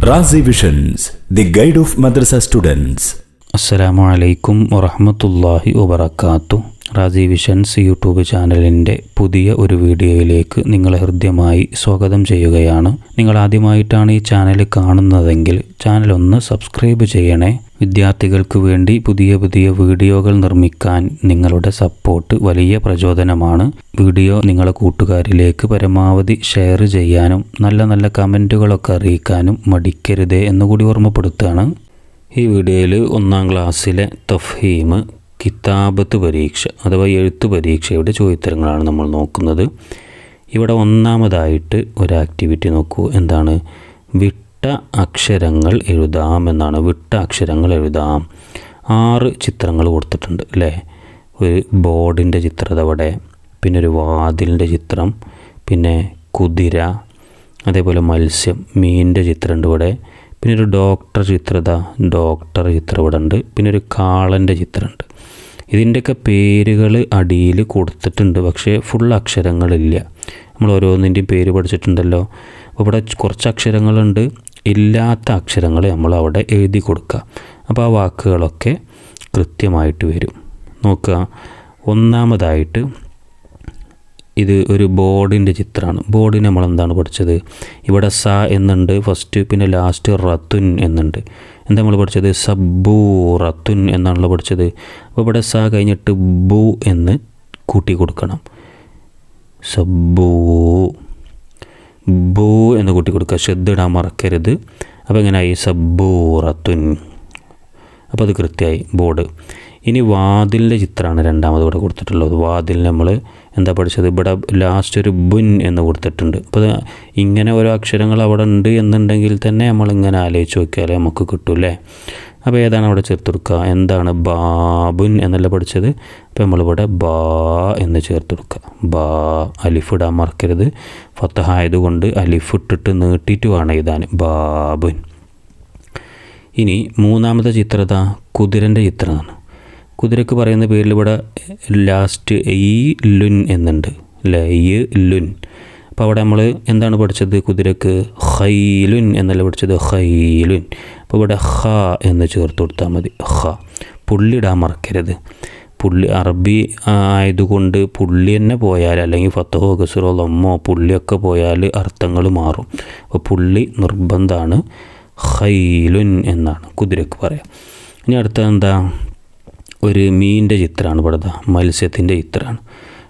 Razi visions, the guide of madrasa students. അസ്സലാമു അലൈക്കും വറഹ്മത്തുള്ളാഹി വബറകാതുഹു. റാസി വിഷൻസ് യൂട്യൂബ് ചാനലിൻ്റെ പുതിയ ഒരു വീഡിയോയിലേക്ക് നിങ്ങളെ ഹൃദ്യമായി സ്വാഗതം ചെയ്യുകയാണ്. നിങ്ങൾ ആദ്യമായിട്ടാണ് ഈ ചാനൽ കാണുന്നതെങ്കിൽ ചാനൽ ഒന്ന് സബ്സ്ക്രൈബ് ചെയ്യണേ. വിദ്യാർത്ഥികൾക്ക് വേണ്ടി പുതിയ പുതിയ വീഡിയോകൾ നിർമ്മിക്കാൻ നിങ്ങളുടെ സപ്പോർട്ട് വലിയ പ്രചോദനമാണ്. വീഡിയോ നിങ്ങളുടെ കൂട്ടുകാരിലേക്ക് പരമാവധി ഷെയർ ചെയ്യാനും നല്ല നല്ല കമൻറ്റുകളൊക്കെ അറിയിക്കാനും മടിക്കരുതേ എന്നുകൂടി ഓർമ്മപ്പെടുത്തുകയാണ്. ഈ വീഡിയോയിൽ 1ാം ക്ലാസ്സിലെ തഫ്ഹീം കിതാബത്ത് പരീക്ഷ അഥവാ എഴുത്ത് പരീക്ഷയുടെ ചോദ്യോത്തരങ്ങളാണ് നമ്മൾ നോക്കുന്നത്. ഇവിടെ ഒന്നാമതായിട്ട് ഒരു ആക്ടിവിറ്റി നോക്കൂ. എന്താണ്? വിട്ട അക്ഷരങ്ങൾ എഴുതാം എന്നാണ്. വിട്ട അക്ഷരങ്ങൾ എഴുതാം. 6 ചിത്രങ്ങൾ കൊടുത്തിട്ടുണ്ട് അല്ലേ? ഒരു ബോർഡിൻ്റെ ചിത്രം അതവിടെ, പിന്നെ ഒരു വാതിലിൻ്റെ ചിത്രം, പിന്നെ കുതിര, അതേപോലെ മത്സ്യം, മീനിൻ്റെ ചിത്രമുണ്ട് ഇവിടെ, പിന്നെ ഒരു ഡോക്ടർ ചിത്രം ഇവിടെ ഉണ്ട്, പിന്നെ ഒരു കാളൻ്റെ ചിത്രമുണ്ട്. ഇതിൻ്റെയൊക്കെ പേരുകൾ അടിയിൽ കൊടുത്തിട്ടുണ്ട്, പക്ഷേ ഫുൾ അക്ഷരങ്ങളില്ല. നമ്മൾ ഓരോന്നിൻ്റെയും പേര് പഠിച്ചിട്ടുണ്ടല്ലോ. അപ്പോൾ ഇവിടെ കുറച്ച് അക്ഷരങ്ങളുണ്ട്, ഇല്ലാത്ത അക്ഷരങ്ങൾ നമ്മൾ അവിടെ എഴുതി കൊടുക്കുക. അപ്പോൾ ആ വാക്കുകളൊക്കെ കൃത്യമായിട്ട് വരും. നോക്കുക, ഒന്നാമതായിട്ട് ഇത് ഒരു ബോർഡിൻ്റെ ചിത്രമാണ്. ബോർഡിന് നമ്മളെന്താണ് പഠിച്ചത്? ഇവിടെ സ എന്നുണ്ട് ഫസ്റ്റ്, പിന്നെ ലാസ്റ്റ് റത്തുൻ എന്നുണ്ട്. എന്താ നമ്മൾ പഠിച്ചത്? സബ്ബൂറത്തുൻ എന്നാണല്ലോ പഠിച്ചത്. അപ്പോൾ ഇവിടെ സ കഴിഞ്ഞിട്ട് ബു എന്ന് കൂട്ടി കൊടുക്കണം. ബൂ എന്ന് കൂട്ടി കൊടുക്കുക. ശ്രദ്ധിടാൻ മറക്കരുത്. അപ്പോൾ എങ്ങനെയായി? സബ്ബൂറത്തുൻ. അപ്പോൾ അത് കൃത്യമായി ബോർഡ്. ഇനി വാതിലിൻ്റെ ചിത്രമാണ് രണ്ടാമത് ഇവിടെ കൊടുത്തിട്ടുള്ളത്. വാതിലിന് നമ്മൾ എന്താ പഠിച്ചത്? ഇവിടെ ലാസ്റ്റ് ഒരു ബുൻ എന്ന് കൊടുത്തിട്ടുണ്ട്. അപ്പോൾ ഇങ്ങനെ ഓരോ അക്ഷരങ്ങൾ അവിടെ ഉണ്ട് എന്നുണ്ടെങ്കിൽ തന്നെ നമ്മളിങ്ങനെ ആലോചിച്ച് നോക്കിയാലേ നമുക്ക് കിട്ടൂല്ലേ. അപ്പോൾ ഏതാണ് അവിടെ ചേർത്ത് കൊടുക്കുക? എന്താണ്? ബാബുൻ എന്നല്ല പഠിച്ചത്. അപ്പോൾ നമ്മളിവിടെ ബാ എന്ന് ചേർത്ത് കൊടുക്കുക. ബാ. അലിഫ് ഇടാൻ മറക്കരുത്. ഫത്തഹ ആയതുകൊണ്ട് അലിഫ് ഇട്ടിട്ട് നീട്ടിയിട്ട് വേണം എഴുതാൻ. ബാബുൻ. ഇനി മൂന്നാമത്തെ ചിത്രത കുതിരൻ്റെ ചിത്രമാണ്. കുതിരക്ക് പറയുന്ന പേരിൽ ഇവിടെ ലാസ്റ്റ് ഈ ലുൻ എന്നുണ്ട് അല്ലേ? ഈ ലുൻ. അപ്പോൾ അവിടെ നമ്മൾ എന്താണ് പഠിച്ചത്? കുതിരക്ക് ഖൈലുൻ എന്നല്ല പഠിച്ചത്, ഖൈലുൻ. അപ്പോൾ ഇവിടെ ഖ എന്ന് ചേർത്ത് കൊടുത്താൽ മതി. ഖ. പുള്ളിടാൻ മറക്കരുത്. പുള്ളി അറബി ആയതുകൊണ്ട് പുള്ളി തന്നെ പോയാൽ, അല്ലെങ്കിൽ ഫത്തഹോ ഗസുറോ ലമ്മോ പുള്ളിയൊക്കെ പോയാൽ അർത്ഥങ്ങൾ മാറും. അപ്പോൾ പുള്ളി നിർബന്ധമാണ്. ഖൈലുൻ എന്നാണ് കുതിരക്ക് പറയാം. ഇനി അടുത്തത് എന്താ? ഒരു മീനിൻ്റെ ചിത്രമാണ് ഇവിടെ. മത്സ്യത്തിൻ്റെ ചിത്രമാണ്.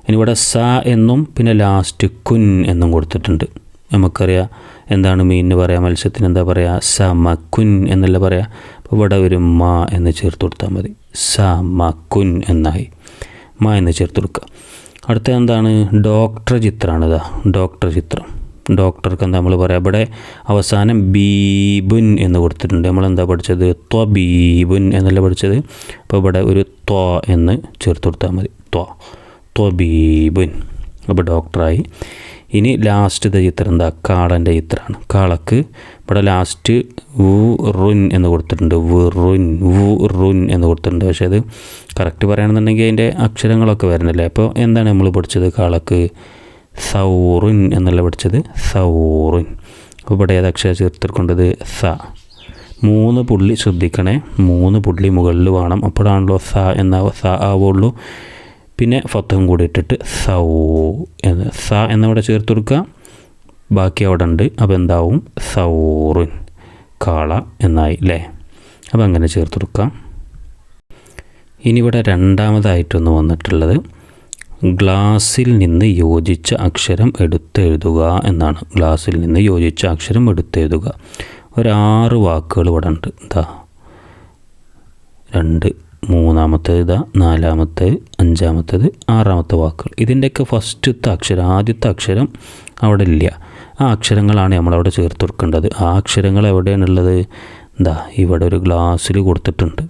ഇനി ഇവിടെ സ എന്നും പിന്നെ ലാസ്റ്റ് കുൻ എന്നും കൊടുത്തിട്ടുണ്ട്. നമുക്കറിയാം എന്താണ് മീനിന് പറയാം, മത്സ്യത്തിന് എന്താ പറയുക? സമക്കുൻ എന്നല്ല പറയാം. അപ്പോൾ ഇവിടെ ഒരു മ എന്ന് ചേർത്ത് കൊടുത്താൽ മതി. സമക്കുൻ എന്നായി. മ എന്ന് ചേർത്ത് കൊടുക്കുക. അടുത്ത എന്താണ്? ഡോക്ടർ ചിത്രമാണ്. ഡോക്ടർ ചിത്രം. ഡോക്ടർക്ക് എന്താ നമ്മൾ പറയാം? ഇവിടെ അവസാനം ബീബുൻ എന്ന് കൊടുത്തിട്ടുണ്ട്. നമ്മളെന്താ പഠിച്ചത്? ത്വബീബുൻ എന്നല്ല പഠിച്ചത്. അപ്പോൾ ഇവിടെ ഒരു ത്വ എന്ന് ചേർത്ത് കൊടുത്താൽ മതി. ത്വബീബുൻ. അപ്പോൾ ഡോക്ടറായി. ഇനി ലാസ്റ്റത്തെ ചിത്രം എന്താ? കാളൻ്റെ ചിത്രമാണ്. കാളക്ക് ഇവിടെ ലാസ്റ്റ് റുൻ എന്ന് കൊടുത്തിട്ടുണ്ട്. റുൻ എന്ന് കൊടുത്തിട്ടുണ്ട്. പക്ഷേ അത് കറക്റ്റ് പറയുകയാണെന്നുണ്ടെങ്കിൽ അതിൻ്റെ അക്ഷരങ്ങളൊക്കെ വരുന്നില്ലേ. അപ്പോൾ എന്താണ് നമ്മൾ പഠിച്ചത്? കാളക്ക് സൗറുൻ എന്നല്ല പഠിച്ചത്, സൗറുൻ. അപ്പോൾ ഇവിടെ ഏതക്ഷരം ചേർത്തിക്കൊണ്ടത്? സ. 3 പുള്ളി ശ്രദ്ധിക്കണേ. 3 പുള്ളി മുകളിൽ വേണം. അപ്പോഴാണല്ലോ സ ആവുള്ളൂ. പിന്നെ ഫത്തഹും കൂടി ഇട്ടിട്ട് സൗ എന്ന് സ എന്നവിടെ ചേർത്ത് കൊടുക്കുക. ബാക്കി അവിടെ ഉണ്ട്. അപ്പോൾ എന്താവും? സൗറുൻ. കാള എന്നായി അല്ലേ? അപ്പോൾ അങ്ങനെ ചേർത്ത് കൊടുക്കാം. ഇനി ഇവിടെ രണ്ടാമതായിട്ടൊന്ന് വന്നിട്ടുള്ളത് ഗ്ലാസ്സിൽ നിന്ന് യോജിച്ച അക്ഷരം എടുത്തെഴുതുക എന്നാണ്. ഗ്ലാസ്സിൽ നിന്ന് യോജിച്ച അക്ഷരം എടുത്തെഴുതുക. 6 വാക്കുകൾ ഇവിടെ ഉണ്ട്. 2, മൂന്നാമത്തേത്, 4-മത്തേത്, 5-മത്തേത്, 6-മത്തെ വാക്കുകൾ. ഇതിൻ്റെയൊക്കെ ഫസ്റ്റത്തെ അക്ഷരം, ആദ്യത്തെ അക്ഷരം അവിടെ ഇല്ല. ആ അക്ഷരങ്ങളാണ് നമ്മളവിടെ ചേർത്ത് കൊടുക്കേണ്ടത്. ആ അക്ഷരങ്ങൾ എവിടെയാണുള്ളത്? ഇവിടെ ഒരു ഗ്ലാസ്സിൽ കൊടുത്തിട്ടുണ്ട്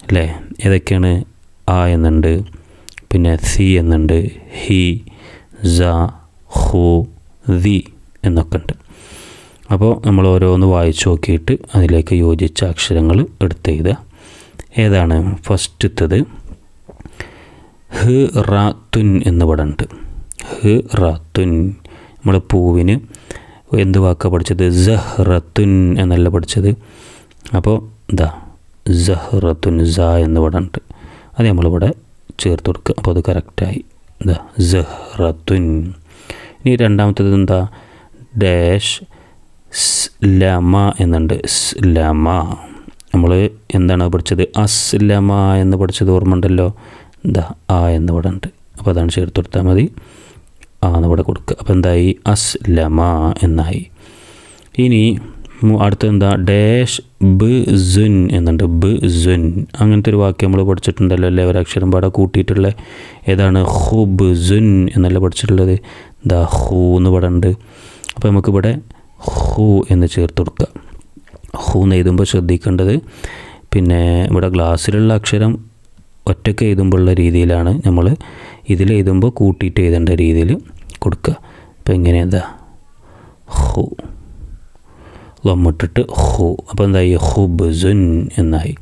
അല്ലേ? ഏതൊക്കെയാണ്? ആ എന്നുണ്ട്, പിന്നെ സി എന്നുണ്ട്, ഹി, സ, ഹു, ദി എന്നൊക്കെ ഉണ്ട്. അപ്പോൾ നമ്മൾ ഓരോന്ന് വായിച്ച് നോക്കിയിട്ട് അതിലേക്ക് യോജിച്ച അക്ഷരങ്ങൾ എടുത്തെഴുതുക. ഏതാണ് ഫസ്റ്റത്തത്? ഹ് റാത്തുൻ എന്ന് ഇവിടെ ഉണ്ട്. ഹ് റാത്തുൻ. നമ്മൾ പൂവിന് എന്ത് വാക്കാണ് പഠിച്ചത്? സഹ്റത്തുൻ എന്നല്ല പഠിച്ചത്. അപ്പോൾ ദാ സഹ്റത്തുൻ സ എന്ന് ഇവിടെ ഉണ്ട്, അത് നമ്മളിവിടെ ചേർത്ത് കൊടുക്കുക. അപ്പോൾ അത് കറക്റ്റായി. ദാ സഹ്റത്തുൻ. ഇനി രണ്ടാമത്തേത് എന്താ? ഡാഷ് സ്ലമ എന്നുണ്ട്. സ്ലമ നമ്മൾ എന്താണ് പഠിച്ചത്? അസ്ലമ എന്ന് പഠിച്ചത് ഓർമ്മ ഉണ്ടല്ലോ. ദാ ആ എന്ന് ഇവിടെ ഉണ്ട്, അപ്പോൾ അതാണ് ചേർത്ത് കൊടുത്താൽ മതി. ആ എന്ന് ഇവിടെ കൊടുക്കുക. അപ്പോൾ എന്തായി? അസ്ലമ എന്നായി. ഇനി അടുത്തത് എന്താ? ഡാഷ് ബ് സുൻ എന്നുണ്ട്. ബ് സുൻ അങ്ങനത്തെ ഒരു വാക്യം നമ്മൾ പഠിച്ചിട്ടുണ്ടല്ലോ അല്ലേ? ഒരക്ഷരം പാടെ കൂട്ടിയിട്ടുള്ള ഏതാണ്? ഹുബ് സുൻ എന്നല്ല പഠിച്ചിട്ടുള്ളത്. ദാ ഹൂ എന്ന് ഇവിടെ ഉണ്ട്. അപ്പോൾ നമുക്കിവിടെ ഹൂ എന്ന് ചേർത്ത് കൊടുക്കുക. ഹൂ എന്ന് എഴുതുമ്പോൾ ശ്രദ്ധിക്കേണ്ടത്, പിന്നെ ഇവിടെ ഗ്ലാസ്സിലുള്ള അക്ഷരം ഒറ്റയ്ക്ക് എഴുതുമ്പോഴുള്ള രീതിയിലാണ്, നമ്മൾ ഇതിൽ എഴുതുമ്പോൾ കൂട്ടിയിട്ട് എഴുതേണ്ട രീതിയിൽ കൊടുക്കുക. അപ്പോൾ ഇങ്ങനെ എന്താ? ഹൂ ലൊമ്മിട്ടിട്ട് ഹൂ. അപ്പോൾ എന്തായി? ഹുബ്സുൻ എന്നായി.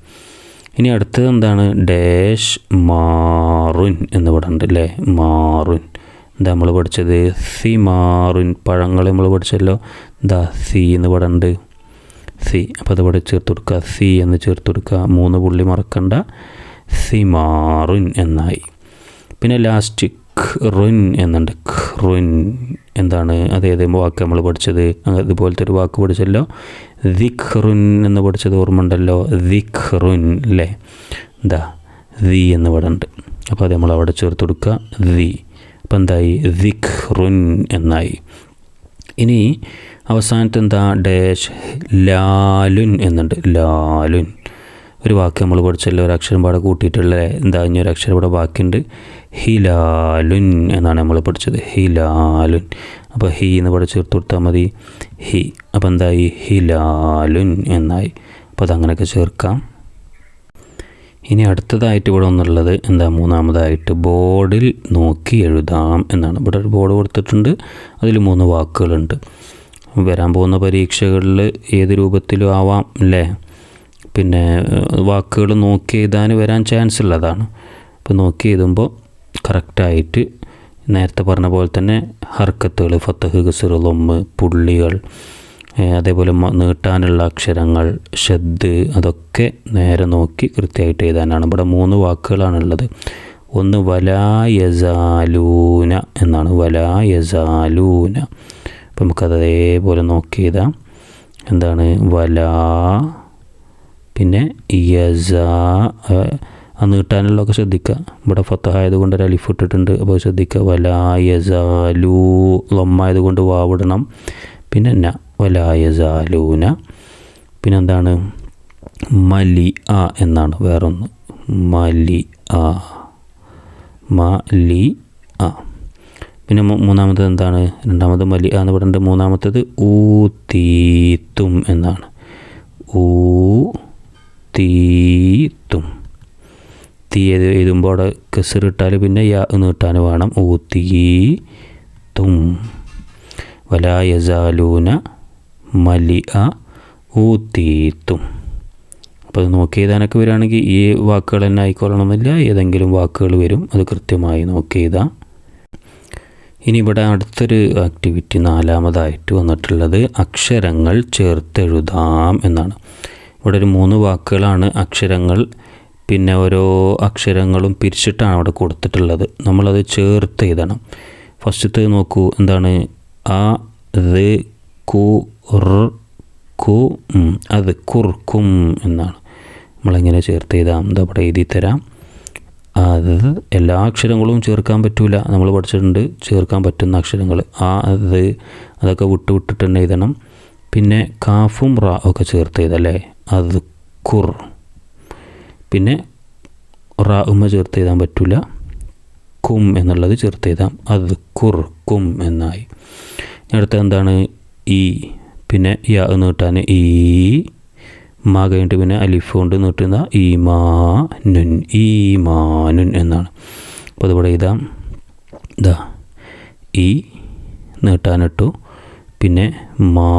ഇനി അടുത്തത് എന്താണ്? ഡാഷ് മാറുൻ എന്ന് ഇവിടെ ഉണ്ട് അല്ലേ? മാറുൻ എന്താ നമ്മൾ പഠിച്ചത്? സിമാറുൻ പഴങ്ങൾ നമ്മൾ പഠിച്ചല്ലോ. ദാ സി എന്ന് ഇവിടെ ഉണ്ട്. സി. അപ്പോൾ അതിവിടെ ചേർത്ത് കൊടുക്കുക. സി എന്ന് ചേർത്ത് കൊടുക്കുക. 3 പുള്ളി മറക്കണ്ട. സിമാറുൻ എന്നായി. പിന്നെ ലാസ്റ്റ് ഖ്റുൻ എന്നുണ്ട്. ഖ്റുൻ എന്താണ്? അതേത് വാക്ക് നമ്മൾ പഠിച്ചത്? അതുപോലത്തെ ഒരു വാക്ക് പഠിച്ചല്ലോ. ദിഖ്റുൻ എന്ന് പഠിച്ചത് ഓർമ്മ ഉണ്ടല്ലോ. ദിഖ്റുൻ അല്ലേ? ദാ ദി എന്ന് ഇവിടെ ഉണ്ട്, അപ്പോൾ അത് നമ്മൾ അവിടെ ചേർത്ത് കൊടുക്കുക. ദി. അപ്പോൾ എന്തായി? ദിഖ്റുൻ എന്നായി. ഇനി അവസാനത്തെ എന്താ? ഡാഷ് ലാലുൻ എന്നുണ്ട്. ലാലുൻ ഒരു വാക്ക് നമ്മൾ പഠിച്ചല്ലോ, ഒരു അക്ഷരം പാടെ കൂട്ടിയിട്ടുള്ള എന്താ? ഇനി ഒരു അക്ഷരം ഇവിടെ ബാക്കിയുണ്ട്. ഹിലാലുൻ എന്നാണ് നമ്മൾ പഠിച്ചത്. ഹിലാലുൻ. അപ്പോൾ ഹി എന്ന് ഇവിടെ ചേർത്ത് കൊടുത്താൽ മതി. ഹി. അപ്പോൾ എന്തായി? ഹിലാലുൻ എന്നായി. അപ്പോൾ അതങ്ങനെയൊക്കെ ചേർക്കാം. ഇനി അടുത്തതായിട്ട് ഇവിടെ ഒന്നുള്ളത് എന്താ? മൂന്നാമതായിട്ട് ബോർഡിൽ നോക്കി എഴുതാം എന്നാണ്. ഇവിടെ ഒരു ബോർഡ് കൊടുത്തിട്ടുണ്ട്, അതിൽ 3 വാക്കുകളുണ്ട്. വരാൻ പോകുന്ന പരീക്ഷകളിൽ ഏത് രൂപത്തിലും ആവാം അല്ലേ? പിന്നെ വാക്കുകൾ നോക്കി എഴുതാൻ വരാൻ ചാൻസ് ഉള്ളതാണ്. അപ്പോൾ നോക്കി എഴുതുമ്പോൾ കറക്റ്റായിട്ട് നേരത്തെ പറഞ്ഞ പോലെ തന്നെ ഹർക്കത്തുകൾ, ഫത്തഹ്, കസ്ർ, ലൊമ്മ്, പുള്ളികൾ, അതേപോലെ നീട്ടാനുള്ള അക്ഷരങ്ങൾ, ഷദ്, അതൊക്കെ നേരെ നോക്കി കൃത്യമായിട്ട് എഴുതാനാണ്. ഇവിടെ 3 വാക്കുകളാണുള്ളത്. ഒന്ന് വലാ യസാലൂന എന്നാണ്. വലാ യസാലൂന. അപ്പം നമുക്കത് അതേപോലെ നോക്കി എഴുതാം. എന്താണ്? വലാ, പിന്നെ യസ, ആ നീട്ടാനുള്ളതൊക്കെ ശ്രദ്ധിക്കുക. ഇവിടെ ഫത്തഹായതുകൊണ്ട് ഒരു അലിഫ് ഇട്ടിട്ടുണ്ട്, അപ്പോൾ ശ്രദ്ധിക്കുക. വലാ യസാലൂ, ലൊമ്മായതുകൊണ്ട് വാവിടണം. പിന്നെ ന, വലാ യസാലൂന. പിന്നെന്താണ്? മലി ആ എന്നാണ് വേറൊന്ന്. മലി ആ, മലി ആ. പിന്നെ മൂന്നാമത്തത് എന്താണ്? രണ്ടാമത് മലി ആ എന്ന് പറയുന്നത്. മൂന്നാമത്തത് ഊതീത്തും എന്നാണ്. ഊതീത്തും. തീ എഴുതുമ്പോൾ അവിടെ കെസറിട്ടാൽ പിന്നെ യാ നീട്ടാൻ വേണം. ഊതീത്തും. വലാ യസാലൂന മലി ആ ഊതീത്തും. അപ്പോൾ അത് നോക്കി എഴുതാനൊക്കെ വരികയാണെങ്കിൽ ഈ വാക്കുകൾ തന്നെ ആയിക്കൊള്ളണമെന്നില്ല, ഏതെങ്കിലും വാക്കുകൾ വരും, അത് കൃത്യമായി നോക്കി എഴുതാം. ഇനി ഇവിടെ അടുത്തൊരു ആക്ടിവിറ്റി 4ാമതായിട്ട് വന്നിട്ടുള്ളത് അക്ഷരങ്ങൾ ചേർത്തെഴുതാം എന്നാണ്. ഇവിടെ ഒരു 3 വാക്കുകളാണ് അക്ഷരങ്ങൾ. പിന്നെ ഓരോ അക്ഷരങ്ങളും പിരിച്ചിട്ടാണ് അവിടെ കൊടുത്തിട്ടുള്ളത്. നമ്മളത് ചേർത്ത് എഴുതണം. ഫസ്റ്റത്തെ നോക്കൂ, എന്താണ്? ആ, ത്, കു, ർ, കു, അത് കുർക്കും എന്നാണ്. നമ്മളെങ്ങനെ ചേർത്ത് എഴുതാം? എന്താ ഇവിടെ എഴുതി തരാം. അത് എല്ലാ അക്ഷരങ്ങളും ചേർക്കാൻ പറ്റില്ല, നമ്മൾ പഠിച്ചിട്ടുണ്ട് ചേർക്കാൻ പറ്റുന്ന അക്ഷരങ്ങൾ. ആ, അത്, അതൊക്കെ വിട്ടിട്ട് തന്നെ എഴുതണം. പിന്നെ കാഫും റാ ഒക്കെ ചേർത്ത് എഴുതല്ലേ. അത് കുർ. പിന്നെ റാ ചേർത്ത് എഴുതാൻ പറ്റില്ല, കും എന്നുള്ളത് ചേർത്ത് എഴുതാം. അത് കുർ കും എന്നായി. അടുത്ത എന്താണ്? ഈ. പിന്നെ യാ നീട്ടാൻ ഈ. മാ കഴിഞ്ഞിട്ട് പിന്നെ അലിഫ് കൊണ്ട് നീട്ടുന്ന ഈമാനുൻ, ഈമാനുൻ എന്നാണ്. അപ്പോൾ അതിവിടെ എഴുതാം. ഇതാ ഈ നീട്ടാനിട്ടു. പിന്നെ മാ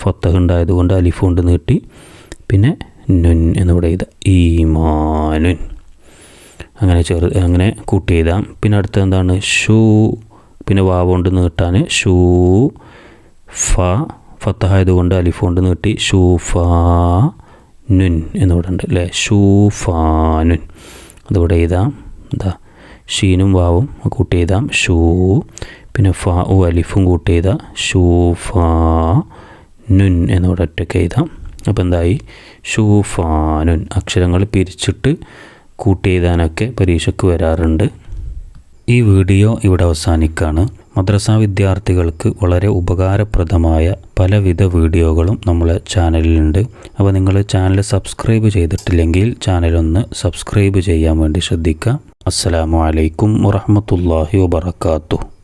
ഫത്തഹ് ഉണ്ടായതുകൊണ്ട് അലിഫ് കൊണ്ട് നീട്ടി. പിന്നെ നുൻ എന്നിവിടെ എഴുതാം. ഈമാനുൻ. അങ്ങനെ കൂട്ടി എഴുതാം. പിന്നെ അടുത്ത എന്താണ്? ഷൂ. പിന്നെ വാവ് കൊണ്ട് നീട്ടാൻ ഷൂ. ഫത്തഹായതുകൊണ്ട് അലിഫ് കൊണ്ട് നീട്ടി ഷൂഫാനുൻ എന്നിവിടെ ഉണ്ട് അല്ലേ, ഷൂഫാനുൻ. അതിവിടെ എഴുതാം, എന്താ ഷീനും വാവും കൂട്ടി എഴുതാം ഷൂ, പിന്നെ അലിഫും കൂട്ടി എഴുതാം ഷൂഫാനുൻ എന്നിവിടെ ഒറ്റയ്ക്ക് എഴുതാം. അപ്പോൾ എന്തായി ഷൂഫാനുൻ. അക്ഷരങ്ങൾ പിരിച്ചിട്ട് കൂട്ടി എഴുതാനൊക്കെ പരീക്ഷയ്ക്ക് വരാറുണ്ട്. ഈ വീഡിയോ ഇവിടെ അവസാനിക്കുകയാണ്. മദ്രസ വിദ്യാർത്ഥികൾക്ക് വളരെ ഉപകാരപ്രദമായ പലവിധ വീഡിയോകളും നമ്മളെ ചാനലിലുണ്ട്. അപ്പോൾ നിങ്ങൾ ചാനൽ സബ്സ്ക്രൈബ് ചെയ്തിട്ടില്ലെങ്കിൽ ചാനലൊന്ന് സബ്സ്ക്രൈബ് ചെയ്യാൻ വേണ്ടി ശ്രദ്ധിക്കുക. അസ്സലാമു അലൈക്കും വറഹ്മത്തുള്ളാഹി വബറകാതുഹു.